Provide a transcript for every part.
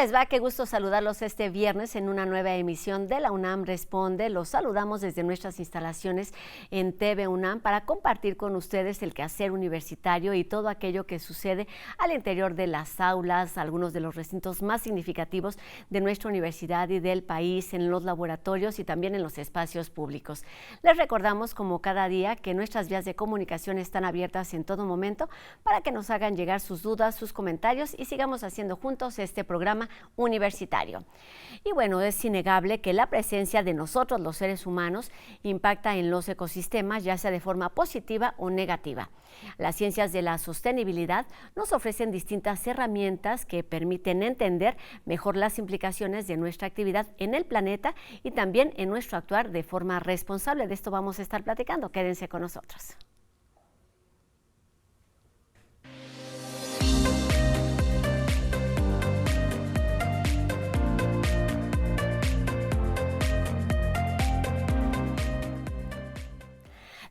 les va? Qué gusto saludarlos este viernes en una nueva emisión de la UNAM Responde. Los saludamos desde nuestras instalaciones en TV UNAM para compartir con ustedes el quehacer universitario y todo aquello que sucede al interior de las aulas, algunos de los recintos más significativos de nuestra universidad y del país, en los laboratorios y también en los espacios públicos. Les recordamos, como cada día, que nuestras vías de comunicación están abiertas en todo momento para que nos hagan llegar sus dudas, sus comentarios y sigamos haciendo juntos este programa universitario. Y bueno, es innegable que la presencia de nosotros, los seres humanos, impacta en los ecosistemas, ya sea de forma positiva o negativa. Las ciencias de la sostenibilidad nos ofrecen distintas herramientas que permiten entender mejor las implicaciones de nuestra actividad en el planeta y también en nuestro actuar de forma responsable. De esto vamos a estar platicando. Quédense con nosotros.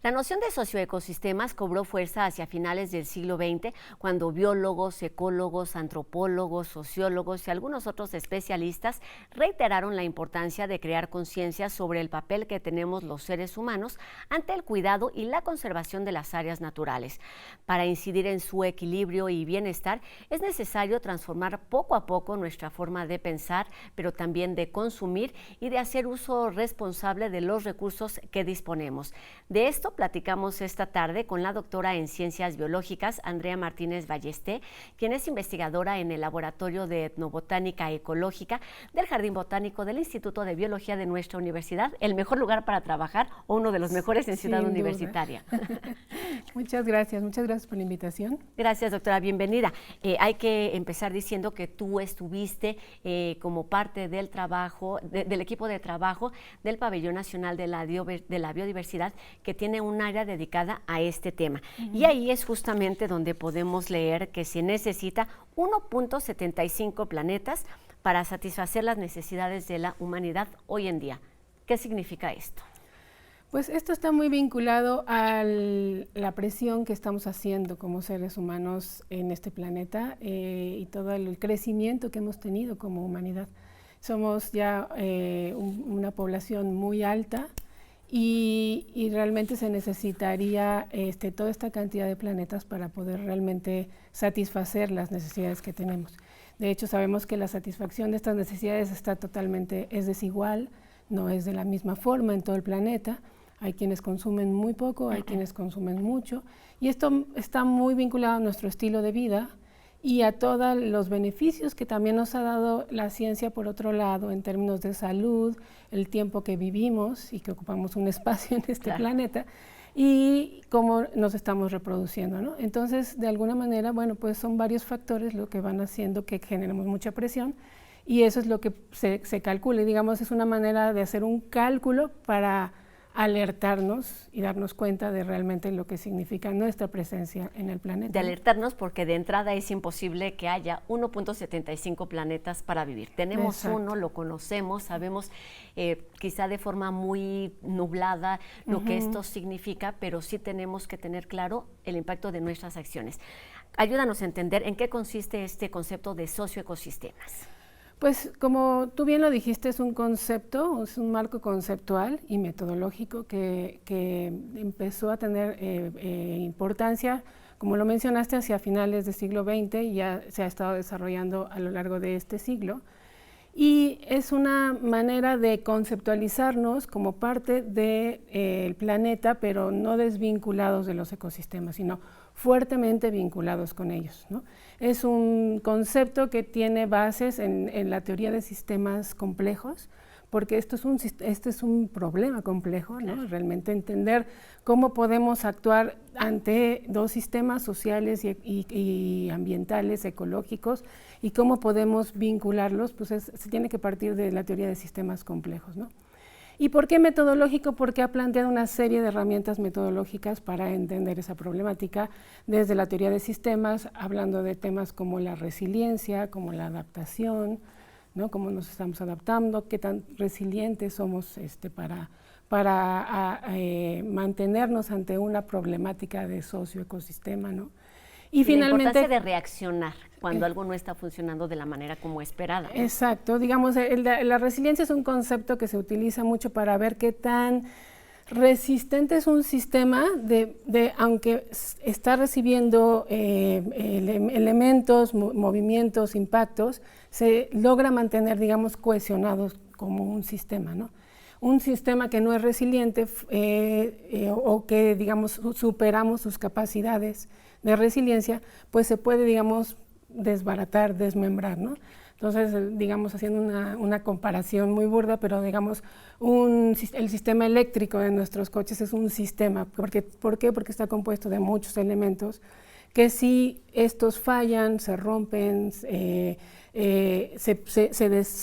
La noción de socioecosistemas cobró fuerza hacia finales del siglo XX, cuando biólogos, ecólogos, antropólogos, sociólogos y algunos otros especialistas reiteraron la importancia de crear conciencia sobre el papel que tenemos los seres humanos ante el cuidado y la conservación de las áreas naturales. Para incidir en su equilibrio y bienestar, es necesario transformar poco a poco nuestra forma de pensar, pero también de consumir y de hacer uso responsable de los recursos que disponemos. De esto platicamos esta tarde con la doctora en Ciencias Biológicas, Andrea Martínez Ballesté, quien es investigadora en el Laboratorio de Etnobotánica Ecológica del Jardín Botánico del Instituto de Biología de nuestra universidad, el mejor lugar para trabajar o uno de los mejores en Ciudad Universitaria. Muchas gracias por la invitación. Gracias, doctora, bienvenida. Hay que empezar diciendo que tú estuviste como parte del trabajo, del equipo de trabajo del Pabellón Nacional de la Biodiversidad, que tiene un área dedicada a este tema. Y ahí es justamente donde podemos leer que se necesita 1.75 planetas para satisfacer las necesidades de la humanidad hoy en día. ¿Qué significa esto? Pues esto está muy vinculado a la presión que estamos haciendo como seres humanos en este planeta y todo el crecimiento que hemos tenido como humanidad. Somos ya una población muy alta y realmente se necesitaría toda esta cantidad de planetas para poder realmente satisfacer las necesidades que tenemos. De hecho, sabemos que la satisfacción de estas necesidades es desigual, no es de la misma forma en todo el planeta. Hay quienes consumen muy poco, hay quienes consumen mucho, y esto está muy vinculado a nuestro estilo de vida y a todos los beneficios que también nos ha dado la ciencia, por otro lado, en términos de salud, el tiempo que vivimos y que ocupamos un espacio en este planeta, y cómo nos estamos reproduciendo, ¿no? Entonces, de alguna manera, bueno, pues son varios factores lo que van haciendo que generemos mucha presión, y eso es lo que se calcula, y digamos, es una manera de hacer un cálculo para alertarnos y darnos cuenta de realmente lo que significa nuestra presencia en el planeta. De alertarnos, porque de entrada es imposible que haya 1.75 planetas para vivir. Tenemos Exacto. uno, lo conocemos, sabemos quizá de forma muy nublada lo que esto significa, pero sí tenemos que tener claro el impacto de nuestras acciones. Ayúdanos a entender en qué consiste este concepto de socioecosistemas. Pues como tú bien lo dijiste, es un concepto, es un marco conceptual y metodológico que empezó a tener importancia, como lo mencionaste, hacia finales del siglo XX y ya se ha estado desarrollando a lo largo de este siglo. Y es una manera de conceptualizarnos como parte del planeta, pero no desvinculados de los ecosistemas, sino fuertemente vinculados con ellos, ¿no? Es un concepto que tiene bases en la teoría de sistemas complejos, porque este es un problema complejo, ¿no? Realmente entender cómo podemos actuar ante dos sistemas sociales y ambientales, ecológicos, y cómo podemos vincularlos, pues se tiene que partir de la teoría de sistemas complejos, ¿no? ¿Y por qué metodológico? Porque ha planteado una serie de herramientas metodológicas para entender esa problemática, desde la teoría de sistemas, hablando de temas como la resiliencia, como la adaptación, ¿no? Cómo nos estamos adaptando, qué tan resilientes somos para mantenernos ante una problemática de socioecosistema, ¿no? Y finalmente, la importancia de reaccionar cuando algo no está funcionando de la manera como esperada, ¿no? Exacto, digamos, la resiliencia es un concepto que se utiliza mucho para ver qué tan resistente es un sistema aunque está recibiendo elementos, movimientos, impactos, se logra mantener, digamos, cohesionados como un sistema, ¿no? Un sistema que no es resiliente o que, digamos, superamos sus capacidades de resiliencia, pues se puede, digamos, desbaratar, desmembrar, ¿no? Entonces, digamos, haciendo una comparación muy burda, pero digamos, el sistema eléctrico de nuestros coches es un sistema. ¿Por qué? Porque está compuesto de muchos elementos que si estos fallan, se rompen, se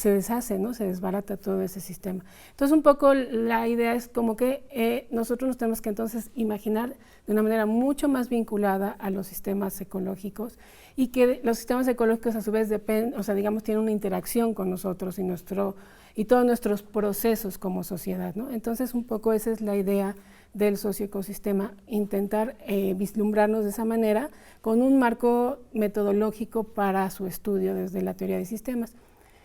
deshace, ¿no? Se desbarata todo ese sistema. Entonces, un poco la idea es como que nosotros nos tenemos que entonces imaginar de una manera mucho más vinculada a los sistemas ecológicos y que los sistemas ecológicos a su vez dependen, o sea, digamos, tienen una interacción con nosotros y todos nuestros procesos como sociedad, ¿no? Entonces, un poco esa es la idea del socioecosistema, intentar vislumbrarnos de esa manera con un marco metodológico para su estudio desde la teoría de sistemas.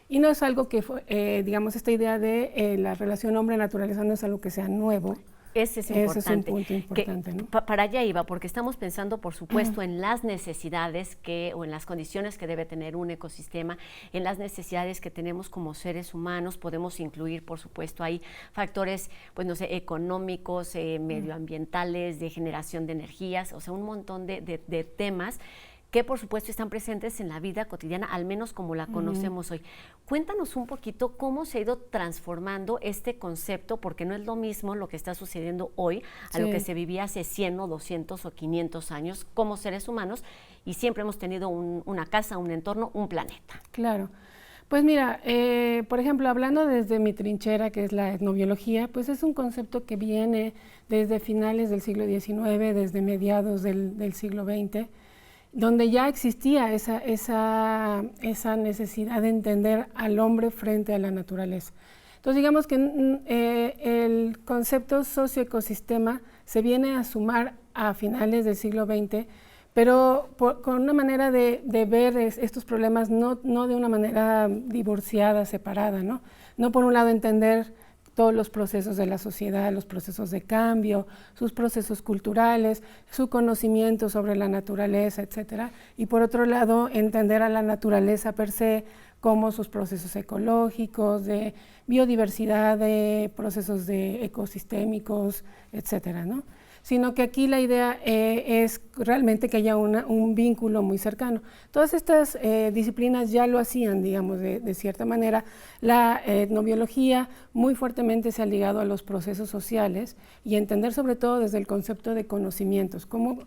Y no es algo que, digamos, esta idea de la relación hombre-naturaleza no es algo que sea nuevo. Ese es importante. Ese es un punto importante, ¿no? Para allá iba, porque estamos pensando, por supuesto, en las necesidades o en las condiciones que debe tener un ecosistema, en las necesidades que tenemos como seres humanos. Podemos incluir, por supuesto, ahí factores, pues no sé, económicos, medioambientales, de generación de energías, o sea, un montón de temas que por supuesto están presentes en la vida cotidiana, al menos como la conocemos hoy. Cuéntanos un poquito cómo se ha ido transformando este concepto, porque no es lo mismo lo que está sucediendo hoy a lo que se vivía hace 100 o 200 o 500 años como seres humanos, y siempre hemos tenido una casa, un entorno, un planeta. Claro. Pues mira, por ejemplo, hablando desde mi trinchera, que es la etnobiología, pues es un concepto que viene desde finales del siglo XIX, desde mediados del siglo XX, donde ya existía esa necesidad de entender al hombre frente a la naturaleza. Entonces, digamos que el concepto socioecosistema se viene a sumar a finales del siglo XX, pero con una manera de ver estos problemas no de una manera divorciada, separada, ¿no? No por un lado entender todos los procesos de la sociedad, los procesos de cambio, sus procesos culturales, su conocimiento sobre la naturaleza, etcétera, y por otro lado entender a la naturaleza per se como sus procesos ecológicos, de biodiversidad, de procesos ecosistémicos, etcétera, ¿no? Sino que aquí la idea es realmente que haya un vínculo muy cercano. Todas estas disciplinas ya lo hacían, digamos, de cierta manera. La etnobiología muy fuertemente se ha ligado a los procesos sociales y entender sobre todo desde el concepto de conocimientos, cómo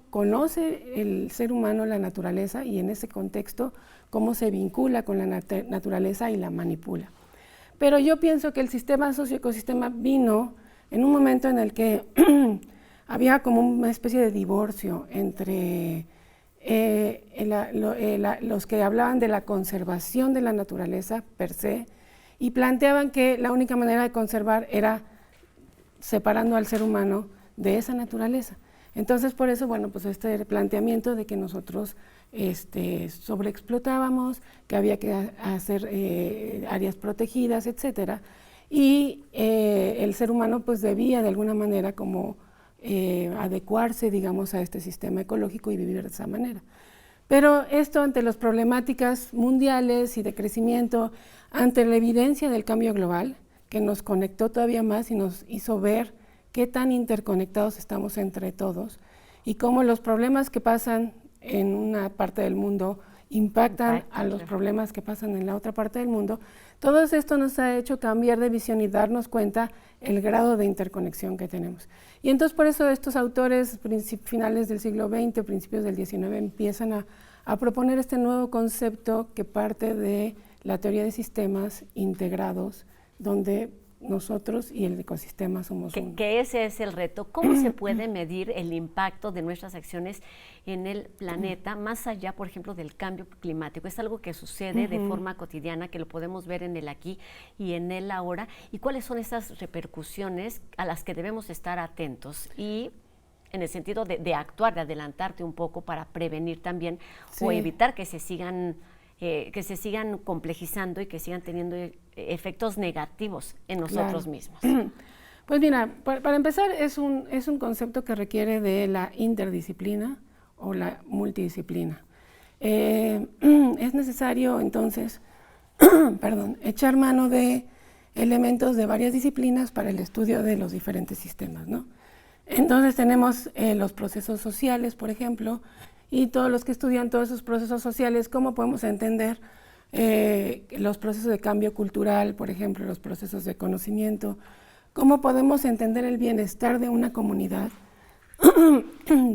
conoce el ser humano la naturaleza y en ese contexto cómo se vincula con la naturaleza y la manipula. Pero yo pienso que el sistema socioecosistema vino en un momento en el que había como una especie de divorcio entre los que hablaban de la conservación de la naturaleza per se y planteaban que la única manera de conservar era separando al ser humano de esa naturaleza. Entonces, por eso, bueno, pues este planteamiento de que nosotros sobreexplotábamos, que había que hacer áreas protegidas, etcétera, y el ser humano pues debía de alguna manera como adecuarse, digamos, a este sistema ecológico y vivir de esa manera. Pero esto ante las problemáticas mundiales y de crecimiento, ante la evidencia del cambio global, que nos conectó todavía más y nos hizo ver qué tan interconectados estamos entre todos y cómo los problemas que pasan en una parte del mundo impactan a los problemas que pasan en la otra parte del mundo. Todo esto nos ha hecho cambiar de visión y darnos cuenta el grado de interconexión que tenemos. Y entonces por eso estos autores finales del siglo XX, principios del XIX, empiezan a proponer este nuevo concepto que parte de la teoría de sistemas integrados, donde nosotros y el ecosistema somos uno. Que ese es el reto. ¿Cómo se puede medir el impacto de nuestras acciones en el planeta, más allá, por ejemplo, del cambio climático? Es algo que sucede de forma cotidiana, que lo podemos ver en el aquí y en el ahora. ¿Y cuáles son esas repercusiones a las que debemos estar atentos? Y en el sentido de actuar, de adelantarte un poco para prevenir también Sí. o evitar que se sigan complejizando y que sigan teniendo efectos negativos en nosotros mismos. Pues mira, para empezar es un concepto que requiere de la interdisciplina o la multidisciplina. Es necesario entonces, perdón, echar mano de elementos de varias disciplinas para el estudio de los diferentes sistemas, ¿no? Entonces tenemos los procesos sociales, por ejemplo, y todos los que estudian todos esos procesos sociales, cómo podemos entender los procesos de cambio cultural, por ejemplo, los procesos de conocimiento, cómo podemos entender el bienestar de una comunidad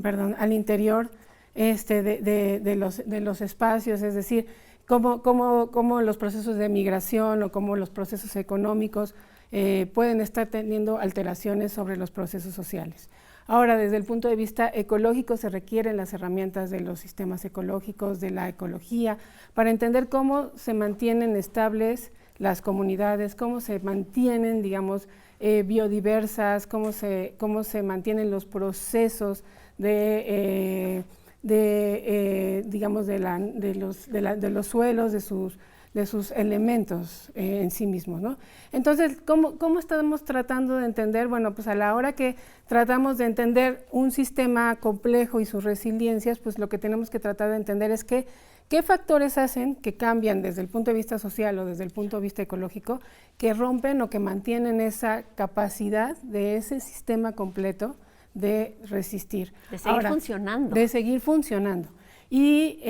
perdón, al interior de los espacios, es decir, cómo los procesos de migración o cómo los procesos económicos pueden estar teniendo alteraciones sobre los procesos sociales. Ahora, desde el punto de vista ecológico, se requieren las herramientas de los sistemas ecológicos, de la ecología, para entender cómo se mantienen estables las comunidades, cómo se mantienen, digamos, biodiversas, cómo se mantienen los procesos digamos, de los suelos, de sus elementos en sí mismos, ¿no? Entonces, ¿cómo estamos tratando de entender? Bueno, pues a la hora que tratamos de entender un sistema complejo y sus resiliencias, pues lo que tenemos que tratar de entender es qué factores hacen que cambian desde el punto de vista social o desde el punto de vista ecológico, que rompen o que mantienen esa capacidad de ese sistema completo de resistir. De seguir funcionando. De seguir funcionando. Y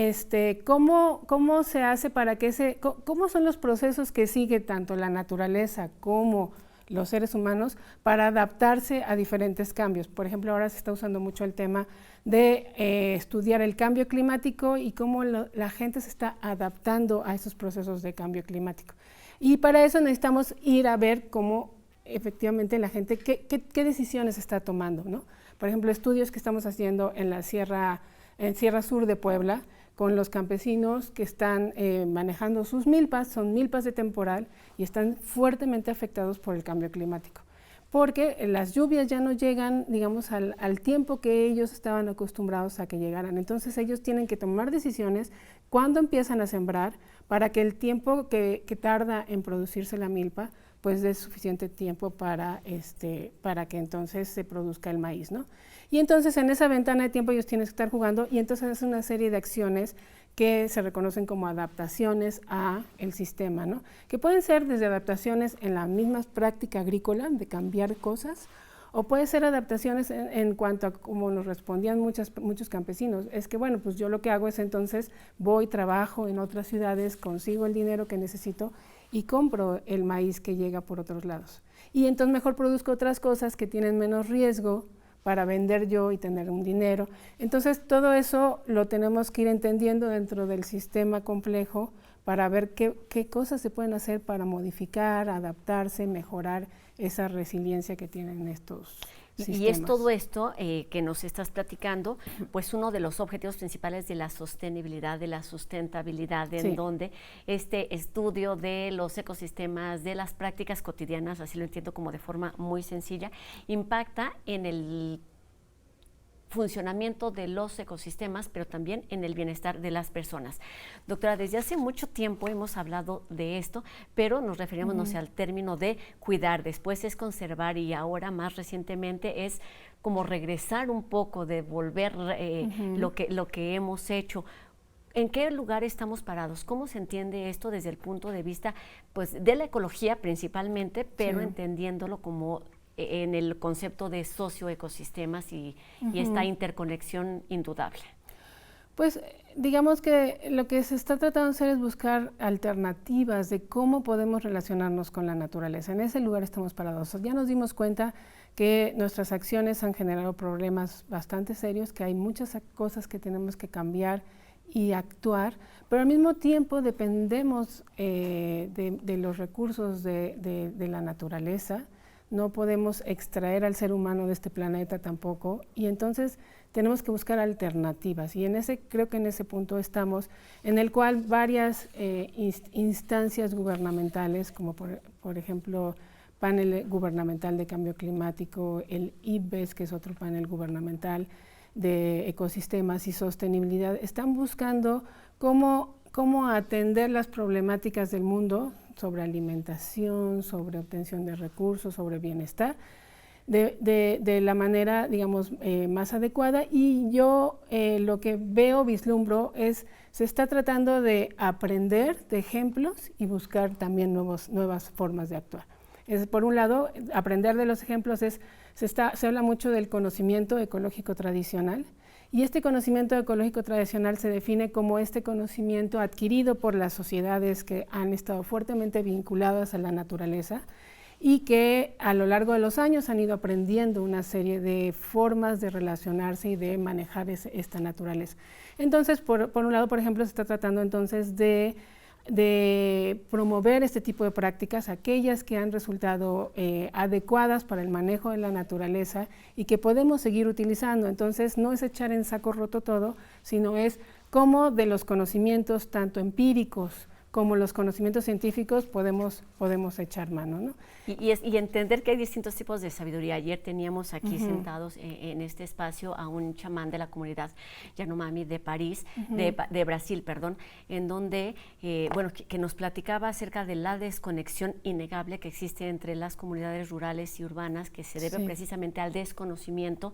¿cómo se hace para que cómo son los procesos que sigue tanto la naturaleza como los seres humanos para adaptarse a diferentes cambios? Por ejemplo, ahora se está usando mucho el tema de estudiar el cambio climático y cómo la gente se está adaptando a esos procesos de cambio climático. Y para eso necesitamos ir a ver cómo efectivamente la gente, qué decisiones está tomando, ¿no? Por ejemplo, estudios que estamos haciendo en Sierra Sur de Puebla, con los campesinos que están manejando sus milpas, son milpas de temporal y están fuertemente afectados por el cambio climático, porque las lluvias ya no llegan, digamos, al tiempo que ellos estaban acostumbrados a que llegaran. Entonces ellos tienen que tomar decisiones cuando empiezan a sembrar para que el tiempo que tarda en producirse la milpa pues dé suficiente tiempo para que entonces se produzca el maíz, ¿no? Y entonces en esa ventana de tiempo ellos tienen que estar jugando y entonces es una serie de acciones que se reconocen como adaptaciones a el sistema, ¿no? Que pueden ser desde adaptaciones en la misma práctica agrícola de cambiar cosas, o puede ser adaptaciones en cuanto a como nos respondían muchos campesinos, es que bueno, pues yo lo que hago es entonces voy, trabajo en otras ciudades, consigo el dinero que necesito y compro el maíz que llega por otros lados. Y entonces mejor produzco otras cosas que tienen menos riesgo para vender yo y tener un dinero. Entonces todo eso lo tenemos que ir entendiendo dentro del sistema complejo para ver qué cosas se pueden hacer para modificar, adaptarse, mejorar esa resiliencia que tienen estos sistemas. Y es todo esto que nos estás platicando, pues uno de los objetivos principales de la sostenibilidad, de la sustentabilidad, en donde este estudio de los ecosistemas, de las prácticas cotidianas, así lo entiendo como de forma muy sencilla, impacta en el funcionamiento de los ecosistemas, pero también en el bienestar de las personas. Doctora, desde hace mucho tiempo hemos hablado de esto, pero nos referimos, no sé, al término de cuidar, después es conservar y ahora más recientemente es como regresar un poco, devolver lo que hemos hecho. ¿En qué lugar estamos parados? ¿Cómo se entiende esto desde el punto de vista pues, de la ecología principalmente, pero entendiéndolo como en el concepto de socioecosistemas y esta interconexión indudable? Pues digamos que lo que se está tratando de hacer es buscar alternativas de cómo podemos relacionarnos con la naturaleza. En ese lugar estamos parados. Ya nos dimos cuenta que nuestras acciones han generado problemas bastante serios, que hay muchas cosas que tenemos que cambiar y actuar, pero al mismo tiempo dependemos de los recursos de la naturaleza. No podemos extraer al ser humano de este planeta tampoco, y entonces tenemos que buscar alternativas, y creo que en ese punto estamos, en el cual varias instancias gubernamentales, como por ejemplo panel gubernamental de cambio climático, el IPBES, que es otro panel gubernamental de ecosistemas y sostenibilidad, están buscando cómo atender las problemáticas del mundo sobre alimentación, sobre obtención de recursos, sobre bienestar, de la manera, digamos, más adecuada. Y yo lo que vislumbro se está tratando de aprender de ejemplos y buscar también nuevas formas de actuar. Por un lado, aprender de los ejemplos se habla mucho del conocimiento ecológico tradicional, y este conocimiento ecológico tradicional se define como este conocimiento adquirido por las sociedades que han estado fuertemente vinculadas a la naturaleza y que a lo largo de los años han ido aprendiendo una serie de formas de relacionarse y de manejar esta naturaleza. Entonces, por un lado, por ejemplo, se está tratando entonces de promover este tipo de prácticas, aquellas que han resultado adecuadas para el manejo de la naturaleza y que podemos seguir utilizando. Entonces, no es echar en saco roto todo, sino es cómo de los conocimientos tanto empíricos como los conocimientos científicos podemos echar mano, ¿no? Y entender que hay distintos tipos de sabiduría. Ayer teníamos aquí sentados en este espacio a un chamán de la comunidad Yanomami de París, de Brasil, perdón, en donde, que nos platicaba acerca de la desconexión innegable que existe entre las comunidades rurales y urbanas, que se debe precisamente al desconocimiento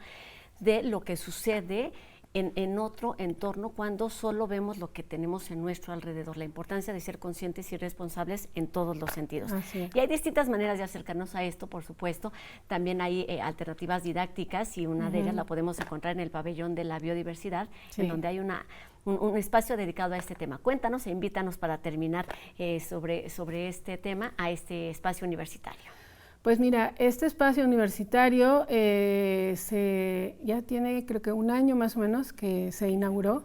de lo que sucede en otro entorno cuando solo vemos lo que tenemos en nuestro alrededor, la importancia de ser conscientes y responsables en todos los sentidos. Y hay distintas maneras de acercarnos a esto, por supuesto. También hay alternativas didácticas y una de ellas la podemos encontrar en el pabellón de la biodiversidad, en donde hay un espacio dedicado a este tema. Cuéntanos e invítanos para terminar sobre este tema a este espacio universitario. Pues mira, este espacio universitario ya tiene creo que un año más o menos que se inauguró,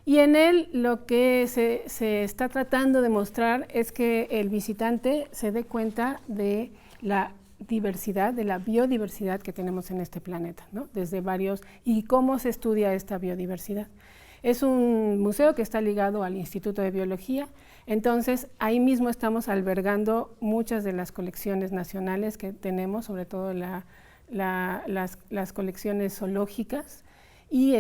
y en él lo que se está tratando de mostrar es que el visitante se dé cuenta de la diversidad, de la biodiversidad que tenemos en este planeta, ¿no? Y cómo se estudia esta biodiversidad. Es un museo que está ligado al Instituto de Biología, entonces ahí mismo estamos albergando muchas de las colecciones nacionales que tenemos, sobre todo las colecciones zoológicas, y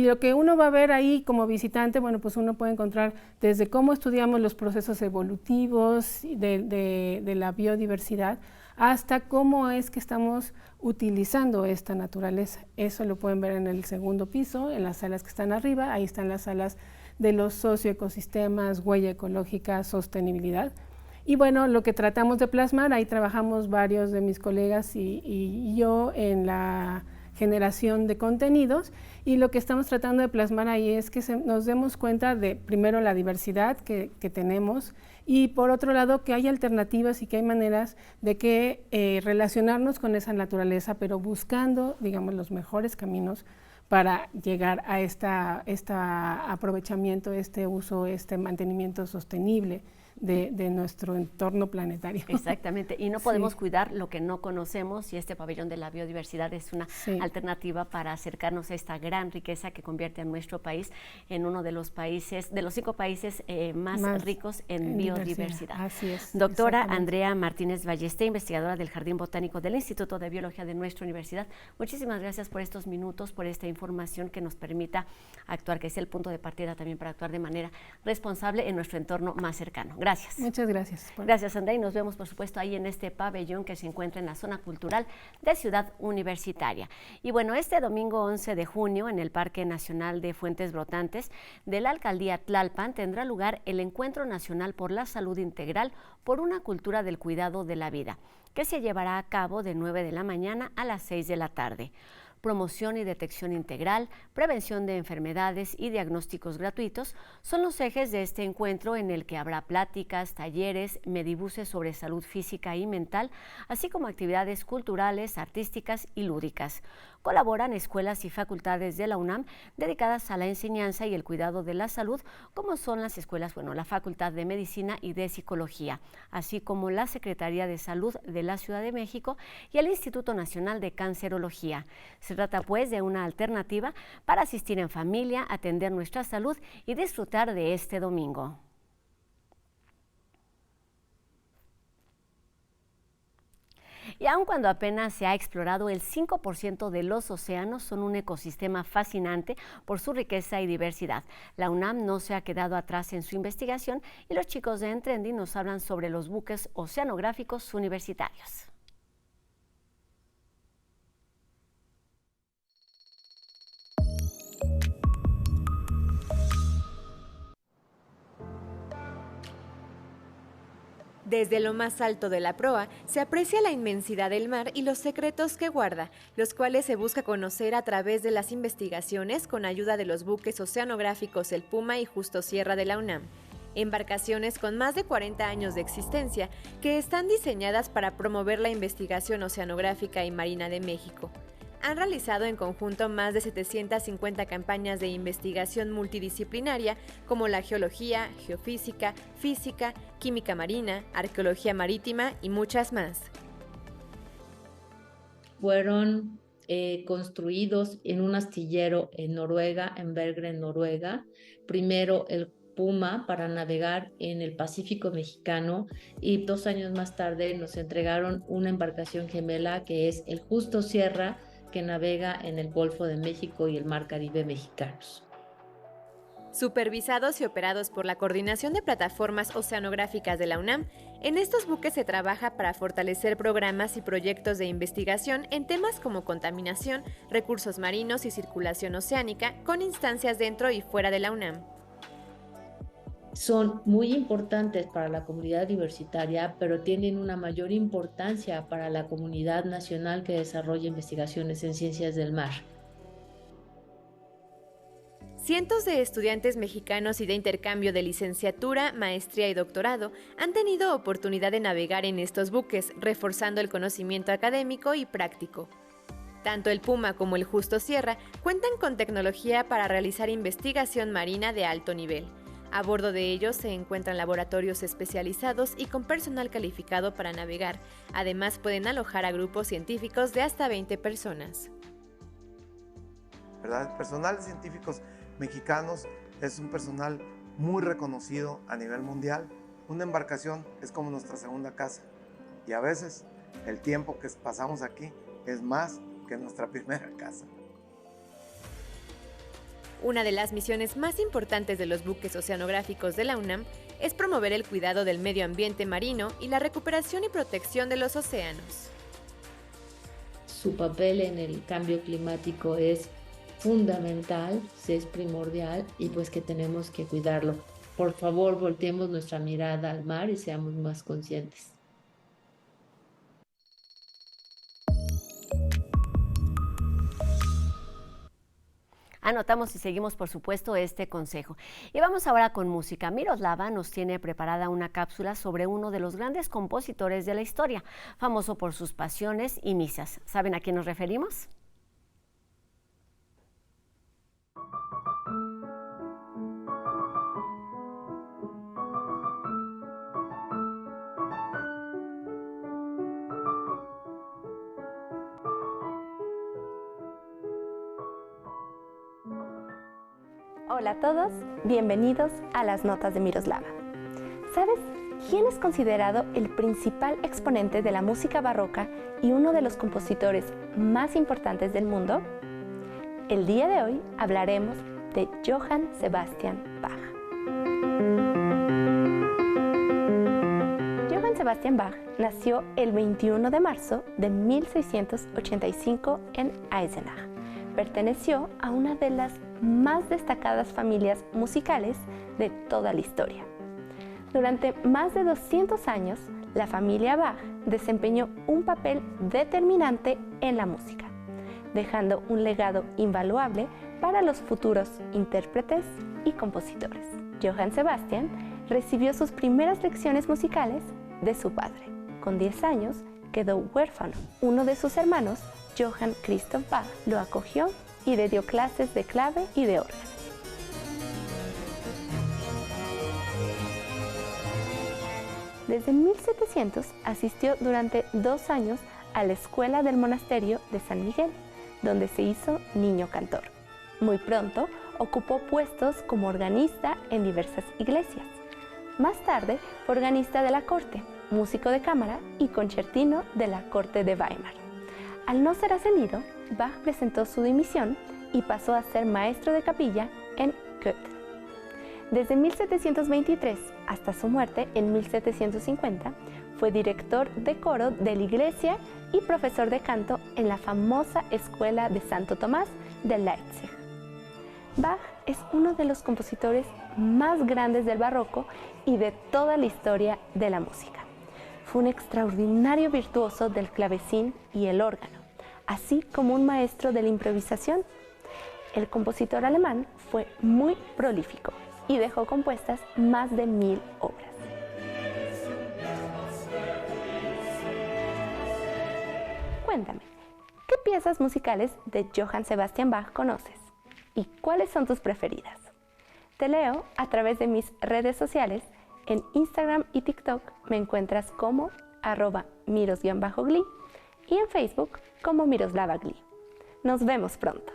lo que uno va a ver ahí como visitante, bueno, pues uno puede encontrar desde cómo estudiamos los procesos evolutivos de la biodiversidad hasta cómo es que estamos utilizando esta naturaleza. Eso lo pueden ver en el segundo piso, en las salas que están arriba. Ahí están las salas de los socioecosistemas, huella ecológica, sostenibilidad. Y bueno, lo que tratamos de plasmar, ahí trabajamos varios de mis colegas y yo en la generación de contenidos, y lo que estamos tratando de plasmar ahí es que nos demos cuenta de, primero, la diversidad que tenemos, y por otro lado, que hay alternativas y que hay maneras de relacionarnos con esa naturaleza, pero buscando, digamos, los mejores caminos para llegar a este aprovechamiento, este uso, este mantenimiento sostenible de nuestro entorno planetario. Exactamente, y no podemos cuidar lo que no conocemos, y este pabellón de la biodiversidad es una alternativa para acercarnos a esta gran riqueza que convierte a nuestro país en uno de los 5 países más ricos en biodiversidad. Así es. Doctora Andrea Martínez Ballesté, investigadora del Jardín Botánico del Instituto de Biología de nuestra universidad, muchísimas gracias por estos minutos, por esta información que nos permita actuar, que es el punto de partida también para actuar de manera responsable en nuestro entorno más cercano. Gracias. Muchas gracias. Gracias, Andrea, y nos vemos, por supuesto, ahí en este pabellón que se encuentra en la zona cultural de Ciudad Universitaria. Y bueno, este domingo 11 de junio, en el Parque Nacional de Fuentes Brotantes de la Alcaldía Tlalpan, tendrá lugar el Encuentro Nacional por la Salud Integral por una Cultura del Cuidado de la Vida, que se llevará a cabo de 9 de la mañana a las 6 de la tarde. Promoción y detección integral, prevención de enfermedades y diagnósticos gratuitos son los ejes de este encuentro, en el que habrá pláticas, talleres, medibuses sobre salud física y mental, así como actividades culturales, artísticas y lúdicas. Colaboran escuelas y facultades de la UNAM dedicadas a la enseñanza y el cuidado de la salud, como son las escuelas, la Facultad de Medicina y de Psicología, así como la Secretaría de Salud de la Ciudad de México y el Instituto Nacional de Cancerología. Se trata, pues, de una alternativa para asistir en familia, atender nuestra salud y disfrutar de este domingo. Y aun cuando apenas se ha explorado, el 5% de los océanos son un ecosistema fascinante por su riqueza y diversidad. La UNAM no se ha quedado atrás en su investigación y los chicos de Entrendy nos hablan sobre los buques oceanográficos universitarios. Desde lo más alto de la proa se aprecia la inmensidad del mar y los secretos que guarda, los cuales se busca conocer a través de las investigaciones con ayuda de los buques oceanográficos El Puma y Justo Sierra de la UNAM. Embarcaciones con más de 40 años de existencia que están diseñadas para promover la investigación oceanográfica y marina de México. Han realizado en conjunto más de 750 campañas de investigación multidisciplinaria como la geología, geofísica, física, química marina, arqueología marítima y muchas más. Fueron construidos en un astillero en Noruega, en Bergen, Noruega. Primero el Puma para navegar en el Pacífico mexicano y 2 años más tarde nos entregaron una embarcación gemela que es el Justo Sierra, que navega en el Golfo de México y el Mar Caribe mexicanos. Supervisados y operados por la Coordinación de Plataformas Oceanográficas de la UNAM, en estos buques se trabaja para fortalecer programas y proyectos de investigación en temas como contaminación, recursos marinos y circulación oceánica, con instancias dentro y fuera de la UNAM. Son muy importantes para la comunidad universitaria, pero tienen una mayor importancia para la comunidad nacional que desarrolla investigaciones en ciencias del mar. Cientos de estudiantes mexicanos y de intercambio de licenciatura, maestría y doctorado han tenido oportunidad de navegar en estos buques, reforzando el conocimiento académico y práctico. Tanto el Puma como el Justo Sierra cuentan con tecnología para realizar investigación marina de alto nivel. A bordo de ellos se encuentran laboratorios especializados y con personal calificado para navegar. Además, pueden alojar a grupos científicos de hasta 20 personas. ¿Verdad? El personal de científicos mexicanos es un personal muy reconocido a nivel mundial. Una embarcación es como nuestra segunda casa y a veces el tiempo que pasamos aquí es más que nuestra primera casa. Una de las misiones más importantes de los buques oceanográficos de la UNAM es promover el cuidado del medio ambiente marino y la recuperación y protección de los océanos. Su papel en el cambio climático es fundamental, es primordial y pues que tenemos que cuidarlo. Por favor, volteemos nuestra mirada al mar y seamos más conscientes. Anotamos y seguimos, por supuesto, este consejo. Y vamos ahora con música. Miroslava nos tiene preparada una cápsula sobre uno de los grandes compositores de la historia, famoso por sus pasiones y misas. ¿Saben a quién nos referimos? Hola a todos, bienvenidos a las Notas de Miroslava. ¿Sabes quién es considerado el principal exponente de la música barroca y uno de los compositores más importantes del mundo? El día de hoy hablaremos de Johann Sebastian Bach. Johann Sebastian Bach nació el 21 de marzo de 1685 en Eisenach. Perteneció a una de las más destacadas familias musicales de toda la historia. Durante más de 200 años, la familia Bach desempeñó un papel determinante en la música, dejando un legado invaluable para los futuros intérpretes y compositores. Johann Sebastian recibió sus primeras lecciones musicales de su padre. Con 10 años quedó huérfano. Uno de sus hermanos, Johann Christoph Bach, lo acogió y le dio clases de clave y de órgano. Desde 1700 asistió durante 2 años a la escuela del monasterio de San Miguel, donde se hizo niño cantor. Muy pronto ocupó puestos como organista en diversas iglesias. Más tarde fue organista de la corte músico de cámara y concertino de la corte de Weimar. Al no ser ascendido, Bach presentó su dimisión y pasó a ser maestro de capilla en Köthen. Desde 1723 hasta su muerte en 1750, fue director de coro de la iglesia y profesor de canto en la famosa escuela de Santo Tomás de Leipzig. Bach es uno de los compositores más grandes del barroco y de toda la historia de la música. Fue un extraordinario virtuoso del clavecín y el órgano, así como un maestro de la improvisación. El compositor alemán fue muy prolífico y dejó compuestas más de 1000 obras. Cuéntame, ¿qué piezas musicales de Johann Sebastian Bach conoces? ¿Y cuáles son tus preferidas? Te leo a través de mis redes sociales. En Instagram y TikTok me encuentras como @miros_gli y en Facebook como Miroslava Gli. Nos vemos pronto.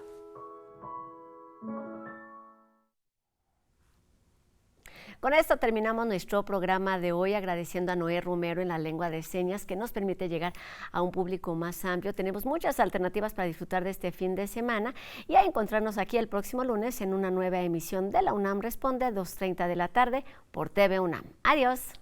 Con esto terminamos nuestro programa de hoy, agradeciendo a Noé Romero en la lengua de señas, que nos permite llegar a un público más amplio. Tenemos muchas alternativas para disfrutar de este fin de semana y a encontrarnos aquí el próximo lunes en una nueva emisión de La UNAM Responde, 2:30 de la tarde por TV UNAM. Adiós.